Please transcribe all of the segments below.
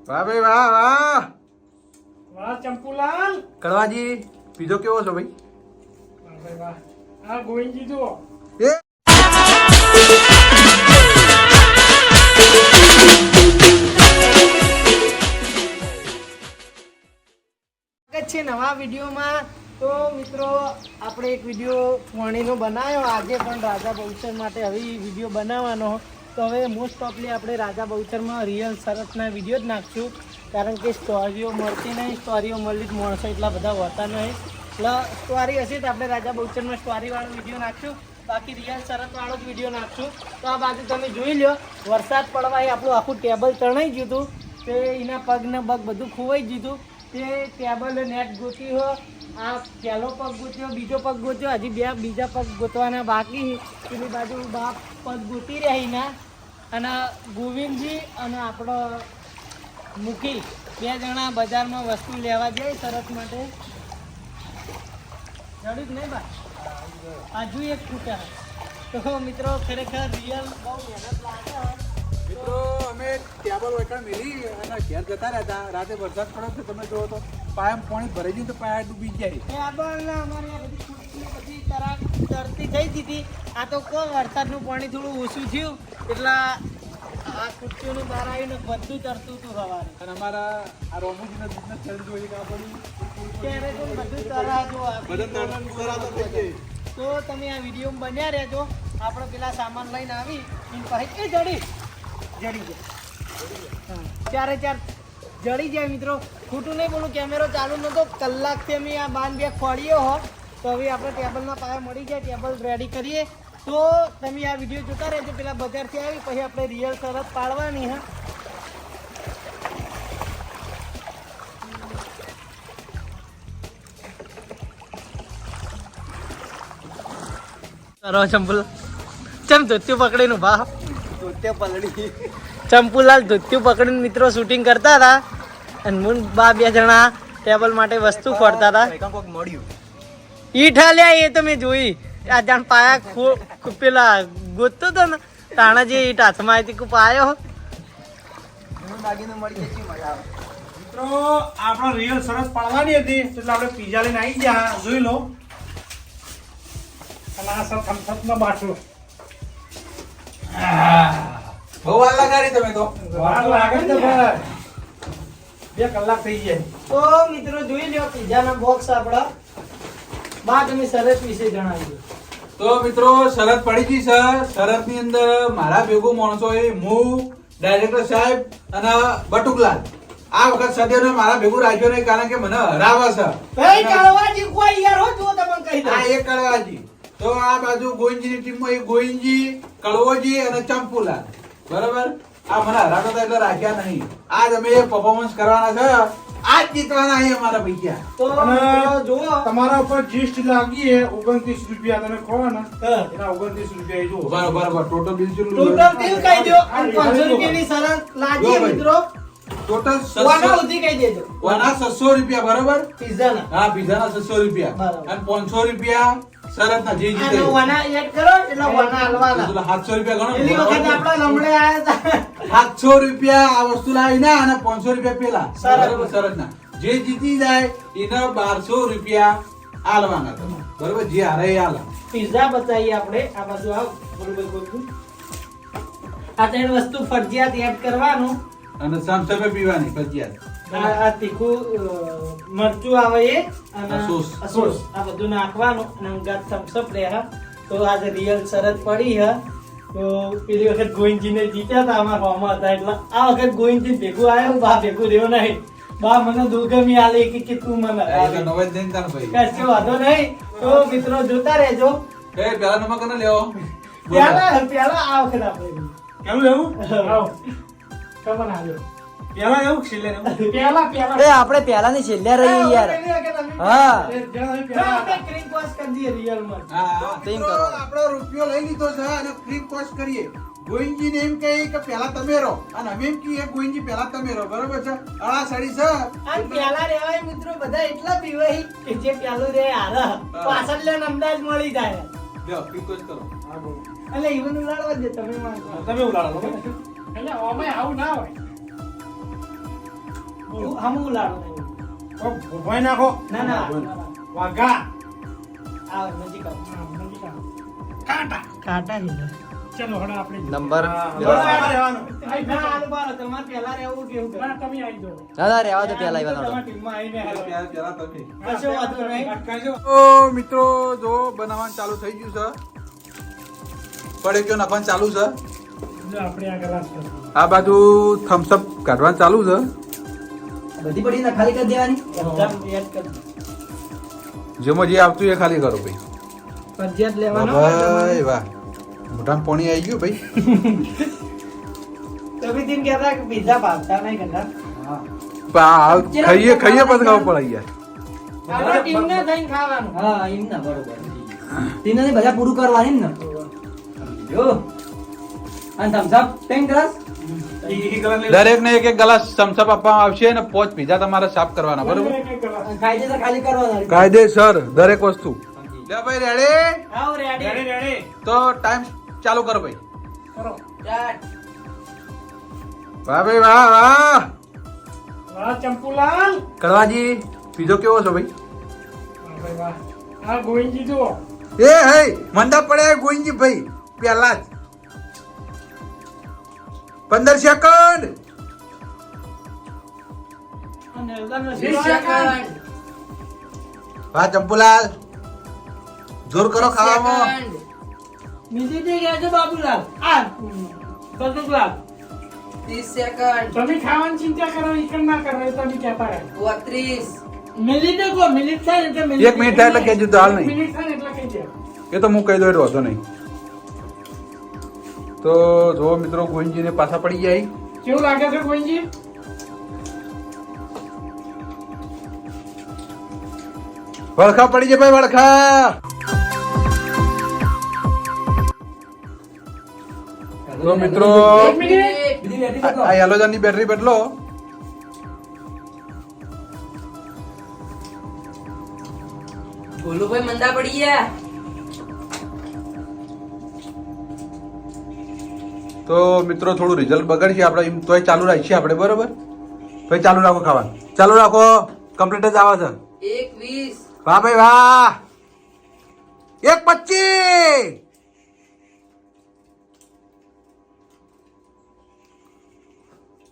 વાહ ભાઈ વાહ વાહ વાહ ચંપુલાલ. કડવાજી પીધો કેવો છો ભાઈ? વાહ ભાઈ વાહ. હા ગોવિંદજી જુઓ. એ સ્વાગત છે નવા વિડીયોમાં. તો મિત્રો આપણે એક વિડીયો વણીનો બનાવ્યો આજે પણ રાજા બહુચર માટે હવે વિડીયો બનાવવાનો. તો હવે મોસ્ટ ઓફલી આપણે રાજા બહુચરમાં રિયલ શરતના વિડીયો જ નાખશું, કારણ કે સ્ટોરીઓ મળતી નહીં. સ્ટોરીઓ મળી જ માણસો એટલા બધા હોતા નહીં. એટલે સ્ટોરી હશે તો આપણે રાજા બહુચરમાં સ્ટોરીવાળો વિડીયો નાખશું, બાકી રિયલ શરતવાળો જ વિડીયો નાખશું. તો આ બાજુ તમે જોઈ લો, વરસાદ પડવા આપણું આખું ટેબલ તણાઈ ગયું હતું. તે એના પગ ને પગ બધું ખોવાઈ ગયું હતું. તે ટેબલ નેટ ગોતી હો, આ પહેલો પગ ગોત્યો, બીજો પગ ગોત્યો, હજી બીજા પગ ગોતવાના બાકી. પેલી બાજુ બાપ પગ ગોતી રહ્યા એના. અને ગોવિંદજી અને આપણો મુખી બે જણા બજારમાં વસ્તુ લેવા જાય શરત માટે. જડ્યું જ નહીં બા, હજુ એક ખૂટા. તો મિત્રો ખરેખર રિયલ બહુ મહેનત લાગે. મિત્રો અમે ટેબલ વૈકણ મેલી અને ઘેર જતા રહેતા. રાતે વરસાદ પડ્યો તો તમે જોવો તો પાયામાં પાણી ભરાઈ ગયું તો પાયા ડૂબી જાય. ટેબલ અમારે આ બધી ખુરશીઓ બધી તરતી થઈ હતી. આ તો કોઈ વરસાદનું પાણી થોડું ઓછું થયું એટલે આ ખુરશીઓની બહાર આવીને બધું તરતું હતું સવારે. અને અમારા આ રોમુજીનો બિઝનેસ ચાલી જોઈએ કે આ બધું ત્યારે તો બધું તરાતું આ બધું તરાતો થઈ જાય. તો તમે આ વિડીયોમાં બન્યા રહેજો. આપણે પેલા સામાન લઈને આવી એની પછી જડી જાય. હા, ચારે ચાર જડી જાય મિત્રો. ખોટું નહીં બોલું, કેમેરો ચાલુ નતો, કલાકથી અમે આ બાંધ બે ખોડીએ હોત તો હવે આપણે ટેબલના પાયા મળી જાય, ટેબલ રેડી કરીએ. તો તમે આ વિડીયો જોતા રહેજો. પેલા બજારથી આવી પછી આપણે રિયલ શરત પાડવાની. હા, કરો ચંપુલાલ ચમ ધોત્યું પકડીને ઉભા. ચંપુલાલ ધોત્યું પકડીને મિત્રો શૂટિંગ કરતા હતા અને મુન બા બે જણા ટેબલ માટે વસ્તુ ખોરતા હતા. ઈટ હાલ્યા એ તો મેં જોઈ. આ જાણ પાયા પેલા ગોતતો હતો ને તાણા જે ઈટ હાથમાં આવી હતી પાયો. મિત્રો આપણે રિયલ સરસ પાડવાની હતી એટલે આપણે પીઝા લઈને આવી ગયા. જોઈ લો. અને આ સર થમથમનો બાટલો. બહુ વાર લગાડી તમે તો. વાર લાગે ને ભાઈ, 2 કલાક થઈ જાય. તો મિત્રો જોઈ લો પીઝાના બોક્સ આપણા. બા તમે શરત વિશે જણાવજો. તો મિત્રો શરત પડી ગઈ છે. શરત ની અંદર મારા ભેગું માણસો એ હું, ડાયરેક્ટર સાહેબ અને બટુકલાલ. આ વખત સદ્યનો મારા ભેગું રાખ્યો નહીં, કારણ કે મને હરાવે છે. ભાઈ કાળવાજી કોઈ યાર હો જો તમને કહી દઉં. આ એક કડવાજી. તો આ બાજુ ગોવિંદજીની ટીમમાં એક ગોવિંદજી, કડવોજી અને ચંપુલાલ. બરાબર, આ મને હરાવતા હતા એટલે રાખ્યા નહીં. આજ અમે પરફોર્મન્સ કરવાના છે. આજ જીતવાના અહીં અમારા પૈસા. તો મિત્રો જુઓ તમારા ઉપર જીએસટી લાગી છે 29 રૂપિયા. તમે ખોવા ને હા. એના 29 રૂપિયા જો. બરાબર ટોટલ બિલ કેટલું? ટોટલ બિલ કહી દો અને 500 રૂપિયાની શરત લાગી મિત્રો. ટોટલ વાના સુધી કહી દેજો. 600 રૂપિયા. બરાબર, પિઝાના હા પીઝાના 600 રૂપિયા બરાબર. અને 500 રૂપિયા શરતના જે જીતે. આનો વાના એડ કરો એટલે વાના હાલવાના. એટલે 700 રૂપિયા પેલી ગણો. વખત આપણા લમડે આયા હતા. 700 રૂપિયા આ વસ્તુ લાવી ના અને 500 રૂપિયા પેલા. શરત. બરાબર, શરતના જે જીતી જાય એના 1200 રૂપિયા આલવાના તમે. બરાબર, જે હારે એ આલે. પિઝા બતાવીએ આપણે. આ બાજુ આવ બરોબર બોલું. આ ત્રણ વસ્તુ ફરજિયાત એડ કરવાનું. અને સમસમે પીવાની ફરજિયાત. આ તીખું મરચું આવે એ અને આ સોસ. આ સોસ આ બધું નાખવાનું અને અંગાત થમ્સ અપ રહે. તો આજે રિયલ શરત પડી હે. તો પેલી વખત ગોવિંદજીને જીત્યા હતા અમારા ગામમાં હતા એટલે આ વખત ગોવિંદજી ભેગું આવ્યો. બા ભેગું રહ્યો નહીં. બા મને દુર્ગમી આલે કે તું મને આ તો નવાઈ જ નહીં તાર ભાઈ. કશો વાંધો નહીં. તો મિત્રો જોતા રહેજો. એ પેલા નંબર કને લેવો? પેલા આ વખત આપણે કેવું એવું? આવો. કમન આવ્યો પેલા એવું છેલ્લે એવું. પેલા આપણે પહેલાની છેલ્લે રહીએ યાર. હા. ક્રીમ કોસ કરી દઈએ રિયલમાં. હા, હા. તેમ કરો. આપણો રૂપિયો લઈ લીધો છે અને ફ્રી કોસ્ટ કરીએ. ગોવિંદજીને એમ કહે કે પહેલા તમે રહો અને અમે એમ કહીએ ગોવિંદજી પહેલા તમે રહો. બરોબર છે, અળા સડી છે. આ પેલા રેવાય મિત્રો બધા એટલા પીવાય કે જે પેલું રે હારા પાછળ લે અમદાજ મળી જાય. લ્યો, ફ્રી કોસ્ટ કરો. હા બોલો. એટલે ઈવન ઉલાડવા દે તમે માનતો. તમે ઉલાડો. એટલે ઓમે આવું ના હોય. હમું લાડો નહીં. ભોપાઈ નાખો ના ના વાઘા આ નજીક આવો. નજીક આવો. કાંટા કાંટા નહીં. ચલો હવે આપણે નંબર હા, રહેવાનું. ના આલુ બારો તમારે પહેલા રહેવું કેવું કરે? ના, તમે આવી જાઓ. દાદા રહેવા તો પેલા આવ્યા તમારી ટીમમાં આવીને હાલો. પેલા તમે કશો વાંધો નહીં. અટકાવજો. તો મિત્રો જો બનાવવાનું ચાલુ થઈ ગયું છે પડે કયો નાખવાનું ચાલુ છે જો આપણે આ ગ્લાસ પર. આ બાજુ થમ્સઅપ કાઢવાનું ચાલુ છે બધી પડી ને ખાલી કરી દેવાની એકદમ યાદ કર. જેમાં જે આવતું એ ખાલી કરો ભાઈ ફરજિયાત લેવાનો. ભાઈ વાહ મોઢામાં પાણી આવી ગયું ભાઈ તમે તેમ કહેતા કે પીઝા ભાવતા નહીં કરતા. ખાઈએ ખાઈએ પછી ખાવું પડે યાર આપણે ટીમને થઈને ખાવાનું. હા એમ ના બરોબર તીને બધા પૂરું કરવાની ને જો અને થમ્સ અપ 10 ગ્લાસ ઈ ગ્લાસ લઈ લો. દરેક ને એક ગ્લાસ થમ્સઅપ આપવામાં આવશે અને 5 પીઝા તમારે સાફ કરવાના બરોબર એક ગ્લાસ. કાયદેસર ખાલી કરવાના કાયદેસર દરેક વસ્તુ લે ભાઈ રેડી આવો રેડી. રેડી રેડી તો ટાઈમ ચાલુ કરો ભાઈ કરો. વાહ ભાઈ વાહ વાહ વાહ ચંપુલાલ. કડવાજી પીઝો કેવો છે ભાઈ વાહ ભાઈ વાહ. આ ગોવિંદજી જુઓ. એ હે મંદા પડે ગોઈંજી ભાઈ પહેલા જ 15 સેકન્ડ અને એલદાનો 20 સેકન્ડ. વાહ ચંપુલાલ જોર કરો ખાવામાં બીજી તે ગયા છે બાબુલાલ. આ બદુલાલ. 30 સેકન્ડ તમે ખાવાની ચિંતા કરો ઈકણ ના કરો એ તમે કહેતા રહે. 32 મિનિટે કો મિનિટ થાય ને એટલે મિનિટ. 1 મિનિટ થાય એટલે કહેજો તો હાલ નહીં મિનિટ થાય ને એટલે કહી દે. એ તો હું કહી દઉં એટલે વાંધો નહીં તો જો મિત્રો ગોવિંદજીને પાછા પડી જાય કેવું લાગે છે ગોવિંદજી? વળખા પડી જાય ભાઈ વળખા તો મિત્રો એક મિનિટ. બીજી બેટરી આ હેલોજનની બેટરી બદલો ગોલુભાઈ મંદા પડી ગયા. તો મિત્રો થોડું રિઝલ્ટ બગડશે આપણે એમ તોય ચાલુ રાખીએ આપણે બરોબર ભાઈ ચાલુ રાખો ખાવાનું ચાલુ રાખો કમ્પ્લીટ જ આવે છે 21 વાહ ભાઈ વાહ 1:25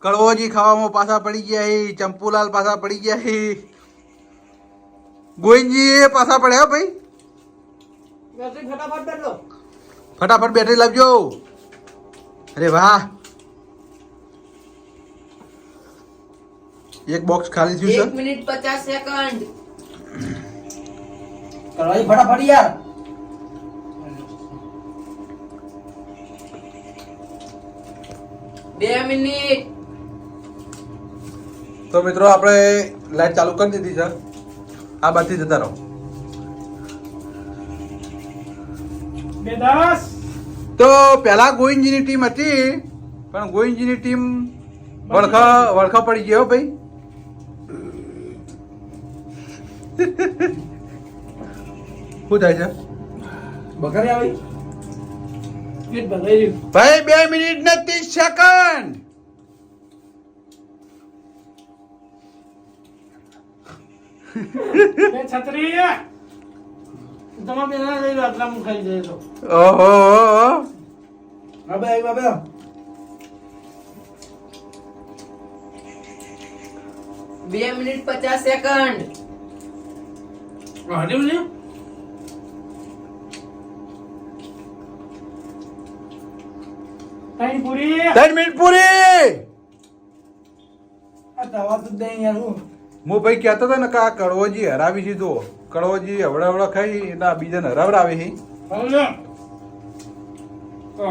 કડવોજી ખાવામાં પાછા પડી ગયા હી ચંપુલાલ પાછા પડી ગયા હી ગોવિંદજી પાછા પડ્યા હો ભાઈ બેટરી ફટાફટ બેઠો. ફટાફટ બેટરી લાવજો અરે વાહ એક બોક્સ ખાલી થયું 1 છે મિનિટ 50 સેકન્ડ કરવાની ફટાફટ યાર 2 મિનિટ તો મિત્રો આપણે લાઈટ ચાલુ કરી દીધી છે આ બાજુથી જતા રહો 10. તો પહેલા ગોવિંદજીની ટીમ હતી પણ ગોવિંદજીની ટીમ વળખા પડી ગયો ભાઈ શું થાય છે બકરી આવી પેટ ભરાઈ રહ્યું. ભાઈ 2 મિનિટ ને 30 સેકન્ડ બે છત્રી. તમે પેલા લઈ લો આટલા હું ખાઈ જઈએ તો. ઓહો હવે હવે 2 મિનિટ 50 સેકન્ડ વાડ્યું ને? ત્રણ પૂરી. 3 મિનિટ પૂરી આ દવા તો દે યાર હું હું ભાઈ કહેતો હતો ને કે આ કડવોજી હરાવી છે તો કડવોજી હવડા ખાઈ એટલે આ બીજાને હરાવડાવે છે હાલો. તો.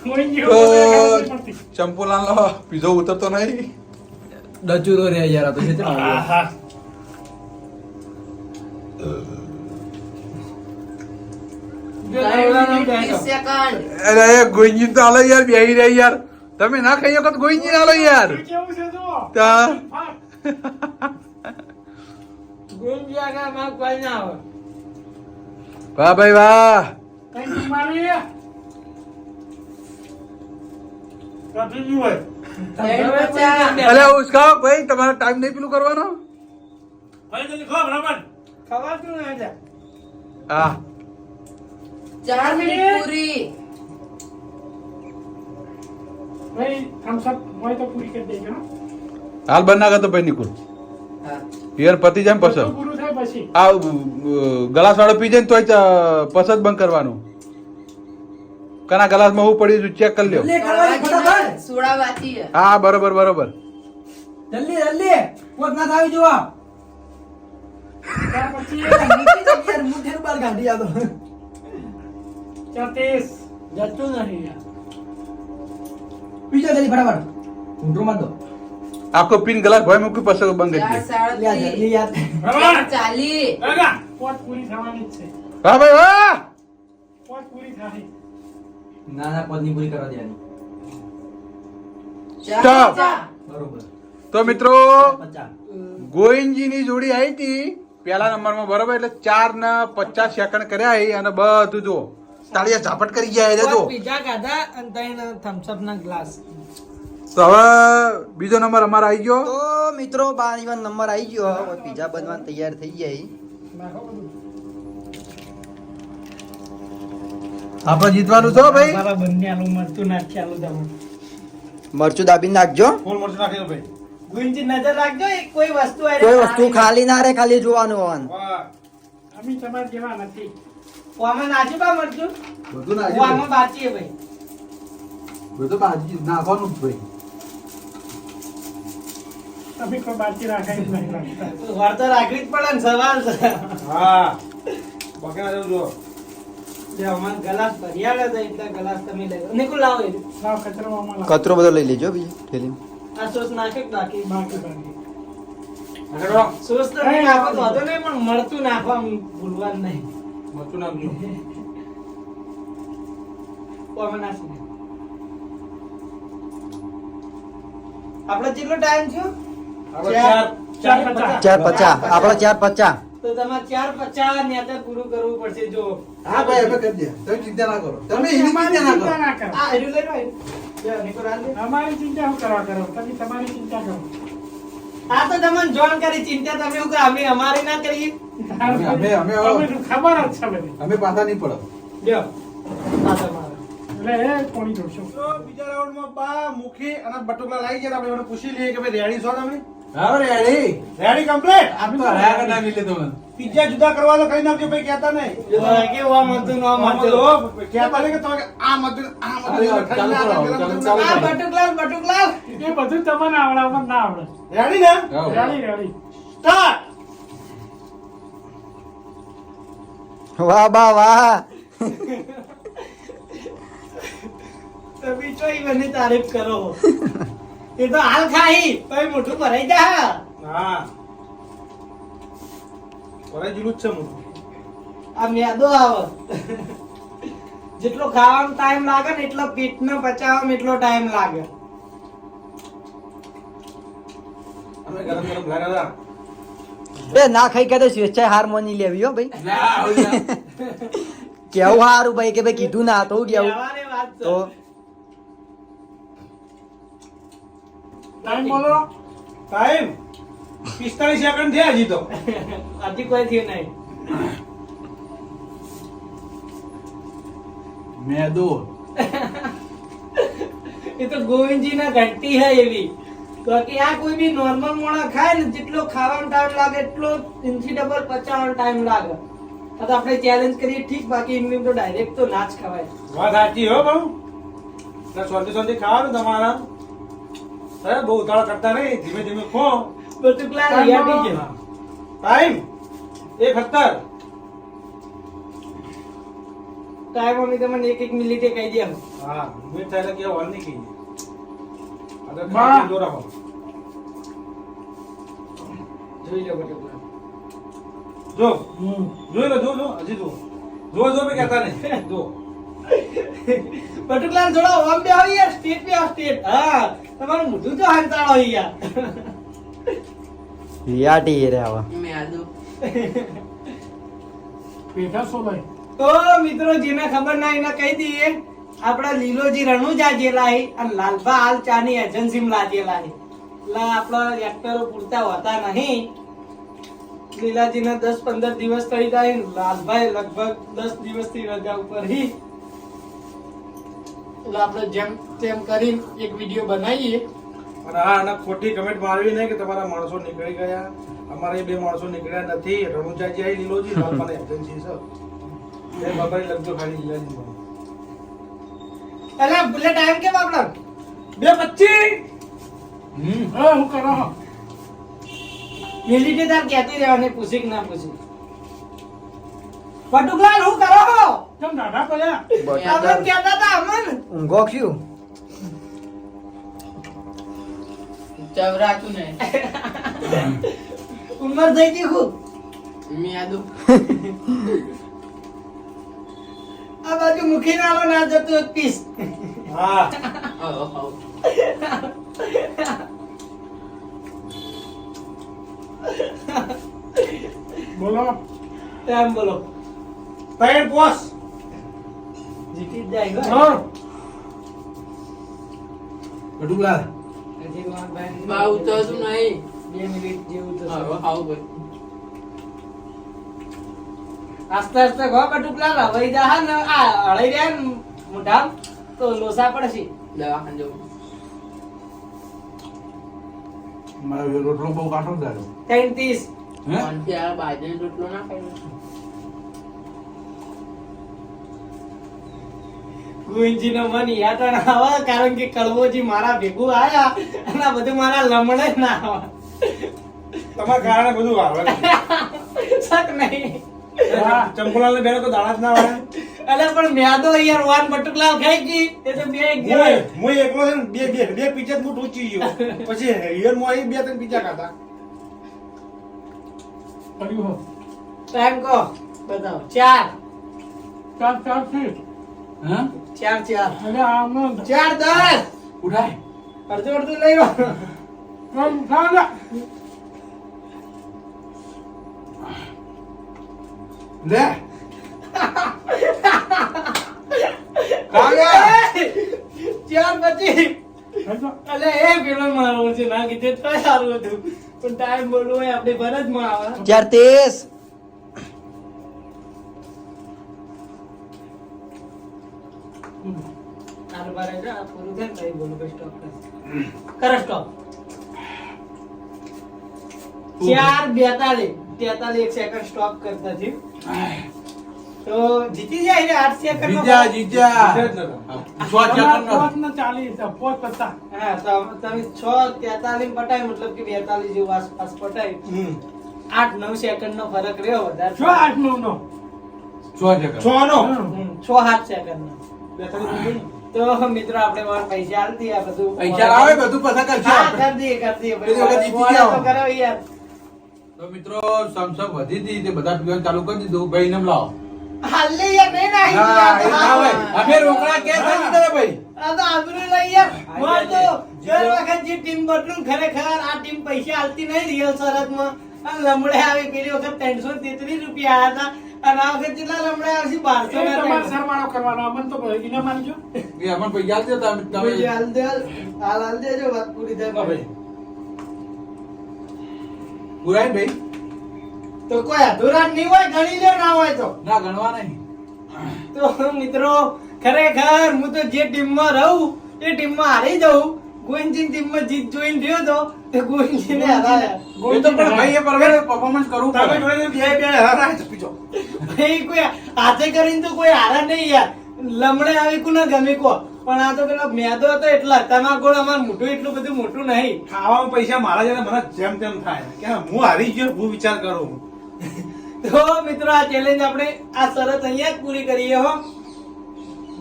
ગોવિંદજી તો ઉપર એક હાથ પડતી. ચંપુલાલનો પીઝો ઉતરતો નહીં ડચુરો રે યાર આ તો છે આહા. જો એલદાનો 30 બેઠો. સેકન્ડ અરે ગોઈંજી તો હાલો યાર બેહી રહી યાર તમે ના ખાઈ શકો તો ગોઈંજી હાલો યાર કેવું છે જુઓ. તા. ગોવિંદજી આગળ માર કોઈ ના આવે. વાહ ભાઈ વાહ ત્રણ મારી. પતી ગયું હોય. 3:50. અલ્યા ઉસકા ભાઈ તમારો ટાઈમ નહીં પેલું કરવાનો ભાઈ જલ્દી ખાઓ બરાબર. ખવાતું ના જા હા 4 મિનિટ પૂરી. ભાઈ થમ્સ અપ હોય તો પૂરી કરી દેજો હાલ બન નાખે તો ભાઈ નિકુલ હા. પિયર પતી જાય ને પસંદ પૂરું થાય પછી આ ગ્લાસ વાળો પી જાય ને તોય પસંદ બંધ કરવાનું કના ગ્લાસમાં હું પડ્યું ચેક કરી લ્યો જલ્દી કરવાની ફટાફટ સોડા વાંચી છે. હા બરોબર બરોબર જલ્દી કોક ના થાવી જોવા ત્યાર પછી નીકળી જાય યાર મુઠ્ઠીનું બાર કાઢી આ તો 34 જતું નહીં યાર પીજો જલ્દી ફટાફટ ઊંધું માર દો આખો પીન ગ્લાસ ભાઈ મૂકી પસંદ બંધ કરી દે 4:37. જલ્દી યાર બરાબર. 4:40. કાકા. પોત પૂરી થવાની જ છે હા ભાઈ હા પોત પૂરી થાય ના પદની પૂરી કરવા દેવાની 4:50. બરોબર તો મિત્રો 50 ગોવિંદજીની જોડી આવી હતી પહેલા નંબરમાં બરોબર એટલે 4 ને 50 સેકન્ડ કર્યા છે અને બધું જો તાળીયા ઝાપટ કરી ગયા છે જો પીઝા ખાધા અને ત્રણ થમ્સ અપ ના ગ્લાસ તો હવે બીજો નંબર અમારો આવી ગયો તો મિત્રો 52 નંબર આવી ગયો હવે પીઝા બનવા તૈયાર થઈ જાય નાખો બધું આપણે જીતવાનું છો ભાઈ મારા બંને આલુ મરતું નાખી આલુ દમણ મરચું દાબીને નાખજો ફૂલ મરચું નાખી દો ભાઈ. ગુંજી નજર રાખજો એક કોઈ વસ્તુ આરે કોઈ વસ્તુ ખાલી ના રે ખાલી જોવાનું હોવાનું વાહ. અમે તમાર જેવા નથી ઓમાં નાચી બા મરચું બધું ઓમાં બાચી ભાઈ બધું બાજી નાખવાનું જ ભાઈ તમે કોઈ બાચી રાખાય નહીં રાખતા વાર તો રાખવી જ પડે ને સવાલ છે હા બકેલા જેવું જો. જે અમાર ગ્લાસ ભર્યા હતા એટલા ગ્લાસ તમે લઈ નિકુલ લાવો એ લાવ કચરો આમાં લાવો કચરો બધો લઈ લેજો બીજો થેલી આ સોસ નાખે કે બાકી બાકી બાકી આગળ વાળો. સોસ તો નહીં નાખો તો વાંધો નહીં પણ મળતું નાખવા ભૂલવાનું નહીં મરચું નાખજો. ઓમાં નાખી દે આપણે કેટલો ટાઈમ થયો આપણે ચાર 4:50. 450 આપણો 450 તો તમારે 4:50 ને અત્યારે પૂરું કરવું પડશે જો હા ભાઈ હવે કરી દે તમે ચિંતા ના કરો તમે એની ચિંતા ના કરો આ હેડું લઈ લો નિકોલ આલ દે અમારી ચિંતા હું કરવા કરો તમે તમારી ચિંતા કરો આ તો તમને જોન કરી ચિંતા તમે એવું કે અમે અમારી ના કરીએ અમે ખબર જ છે બધી અમે પાછા નહીં પડો લ્યો આ તમારો એટલે એ કોણી જોડશો તો બીજા રાઉન્ડમાં બા મુખી અને બટુકલા લાગી ગયા. આપણે એમને પૂછી લઈએ કે ભાઈ રેડી છો તમે? હા રેડી રેડી કમ્પ્લીટ. આપ તો હયા કરના મિલે તમે પિઝા જુદા કરવા તો કઈ નાખજો ભાઈ, કહેતા નહીં. કે વા મતું નો મતું કહેતા નહીં કે તમે કે આ મત આ મત ચાલુ કરો, ચાલુ. આ બટુકલાલ એ બધું તમને આવડે અમને ના આવડે રેડી ને? Ready start. વાહ બા વાહ તમે ચોઈ બની તારીફ કરો એ તો હાલ ખાઈ પછી મોઢું ભરાઈ જા હા ઓરે જુલું જ છે મોટું. આ મેદો આવે જેટલો ખાવામાં ટાઈમ લાગે ને એટલો પેટને પચાવવામાં એટલો ટાઈમ લાગે અમે ગરમ ગરમ લાગ્યા એ ના ખાઈ કે તો સ્વેચ્છાએ હાર માની લેવી હો ભાઈ ના આવું ના. કેવું હારું ભાઈ કે ભાઈ કીધું ના તો હું કેવું કહેવાની વાત છે. તો ટાઈમ બોલો ટાઈમ 45 સેકન્ડ થયા હજી તો. હજી કોઈ થયું નહીં મેદો એ તો ગોવિંદજી ના ઘંટી હે એવી બાકી આ કોઈ બી નોર્મલ મોણા ખાય ને જેટલો ખાવાનો ટાઈમ લાગે એટલો ઇન્ચી ડબલ પચાવવાનો ટાઈમ લાગે આ તો આપણે ચેલેન્જ કરીએ ઠીક બાકી એમની તો ડાયરેક્ટ તો ના જ ખવાય વાત સાચી હો બહુ. શાંતિ શાંતિ ખાવાનું તમારા. અરે બહુ ઉતાવળ કરતા નહીં, ધીમે ધીમે ખો. બધું ક્લાસ યાદી છે ટાઈમ 1:17. ટાઈમ અમે તમને એક મિનિટે કહી દે હા મિનિટ થાય એટલે કે વાર નહીં કહીએ. આગળ વાહ. ખાલી જો રાખો. જોઈ લો બધું જો જોઈ લો, જો હજી જો જો ભાઈ કહેતા નહીં. જો પર્ટિક્યુલર થોડા ઓમ બે આવી યાર સ્ટેટ બે સ્ટેટ હા તમારું મોઢું તો હંતાળો યાર રિયાટી રે આવા મેદો. તો મિત્રો જેને ખબર ના એને કહી દઈએ આપડા લીલોજી રણુજા જેલા હે અને લાલભા હાલ ચાની એજન્સીમાં લાગેલા હે એટલે આપડા એક્ટરો પૂરતા હોતા નહીં. લીલાજીના 10-15 દિવસ થઈ જાય ને લાલભાઈ લગભગ 10 દિવસથી રજા ઉપર હી. એટલે આપણે જેમ તેમ કરીને એક વિડીયો બનાવીએ. અને હા અને ખોટી કમેન્ટ મારવી નહીં કે તમારા માણસો નીકળી ગયા. અમારે બે માણસો નીકળ્યા નથી. રણુજાજી આવી લીલોજી લાલપાની એજન્સી છે. એ બાબાઈ લગજો ખાલી લીલાજી. એટલે બુલેટ ટાઈમ કેમ આપણા 2:25. હા હું કરો મિલિટરી તાર કહેતી રહેવાની પૂછી કે ના પૂછી. પટુકલાલ હું કરો છો? કેમ દાદા પડ્યા? આપણે કહેતા હતા અમન ઊંઘો ક્યું ચવરાતું ને ઉંમર થઈ ગઈ ખૂબ. મિયાદુ આ બાજુ મુખી નાલો ના જતું એક પીસ. હા આવો આવો બોલો. એમ બોલો. ત્રણ પોસ. જીતી જ જાય હો. હા પટુકલાલ હજી વાંભાઈ બા ઉતરતું નહીં 2 મિનિટ જેવું તો આવો આવો ભાઈ આસ્તે આસ્તે ગો પટુકલાલ હવાઈ જા ને આ હળઈ રહ્યા ને મોઢામ તો લોસા પડશે. દવાખાને જવું મારો રોટલો બહુ કાઠો થયો 33 હે કોણથી આ બાજરીનો રોટલો ના ખાઈ ગુંજીનો મન યાતણ આવે કારણ કે કળવોજી મારા ભેગું આયા અને આ બધું મારા લમણે ના આવે. તમારા કારણે બધું આવે. શક નહીં. ચંપલાલ ને બેનો તો દાડા જ ના આવે. અલે પણ મેદો યાર વાન બટુકલાલ ખાઈ ગઈ એ તો બે એક જેવા. હું એકલો છે ને બે પીચા હું ટોચી ગયો. પછી હિયર માં આવી 2-3 પીચા ખાતા. ટાઈમ કહો બતાવો. 4 હા 4 4 10 ઉઠાય અડધું અડધું લઈ લો. લે કાગા 4 પછી અલે એ પેલો મારો છે ના કીધે તો સારું હતું પણ ટાઈમ બોલવો એ આપણી ફરજમાં આવે. 4:30 તારું બારે જા પૂરું થાય ને તઈ બોલું કે સ્ટોપ કરો સ્ટોપ. 4:42 43 એક સેકન્ડ સ્ટોપ કરતા થયું તો જીતી જાય ને 8 સેકન્ડ જીત્યા જીત્યા હા તો તમે 6:43 પટાય મતલબ કે 42 જેવું આસપાસ પટાય. 8-9 સેકન્ડ નો ફરક રહ્યો વધારે. 6 નો 6-7 સેકન્ડ નો. તો મિત્રો આપણે વાર પૈસા આલતી આ બધું પૈસા આવે બધું પસંદ કરશે હા આપણે. કરી દઈએ પેલી વખત જીતી ભાઈ જાઓ. તો કરો યાર. તો મિત્રો સમસમ વધી હતી તે બધા પીવાનું ચાલુ કરી દીધું ભાઈ નામ લાવો હાલે યાર નહીં ના હા એ ના હોય અમે રોકડા કે થઈ દીધા ભાઈ આ તો આબરૂ લઈ યાર માર તો દર વખત જે ટીમ બદલું ખરેખર આ ટીમ પૈસા આલતી નહીં રિયલ શરતમાં આ લમડે આવી પેલી વખત 333 રૂપિયા આયા હતા અને આ વખત કેટલા લમડે આવશે 1200 એ અમન પૈસા આલજો તમે હાલ દે હાલ દેજો વાત પૂરી થાય ભાઈ પુરાય ભાઈ તો કોઈ અધૂરા નહીં હોય ગણી લ્યો ના હોય તો ના ગણવા નહીં તો મિત્રો ખરેખર હું તો જે ટીમમાં રહું એ ટીમમાં હારી જાઉં. ગોવિંદજી ટીમમાં જીત જોઈને રહ્યો તો તે ગોવિંદજીને હરાયા. એ તો પણ ભાઈ એ પરફોર્મન્સ કરવું તમે પડે જોઈને બે હરાય છે પીછો. ભાઈ કોઈ હાથે કરીને તો કોઈ હારા નહીં યાર. લમડે આવી કોને ગમે કો પણ આ તો પેલો મેદો હતો એટલા તમાકુ અમારું મોઢું એટલું બધું મોટું નહીં. ખાવામાં પૈસા મારા છે ને મને જેમ તેમ થાય કે હું હારી ગયો હું વિચાર કરું. તો મિત્રો આ ચેલેન્જ આપણે આ શરત અહીંયા જ પૂરી કરીએ હો.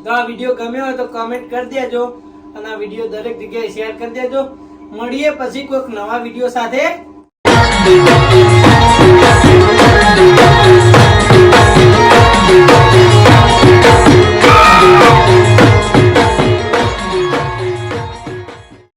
તો આ વિડીયો ગમ્યો હોય તો કમેન્ટ કરી દેજો અને આ વિડીયો દરેક જગ્યાએ શેર કરી દેજો. મળીએ પછી કોઈક નવા વિડીયો સાથે.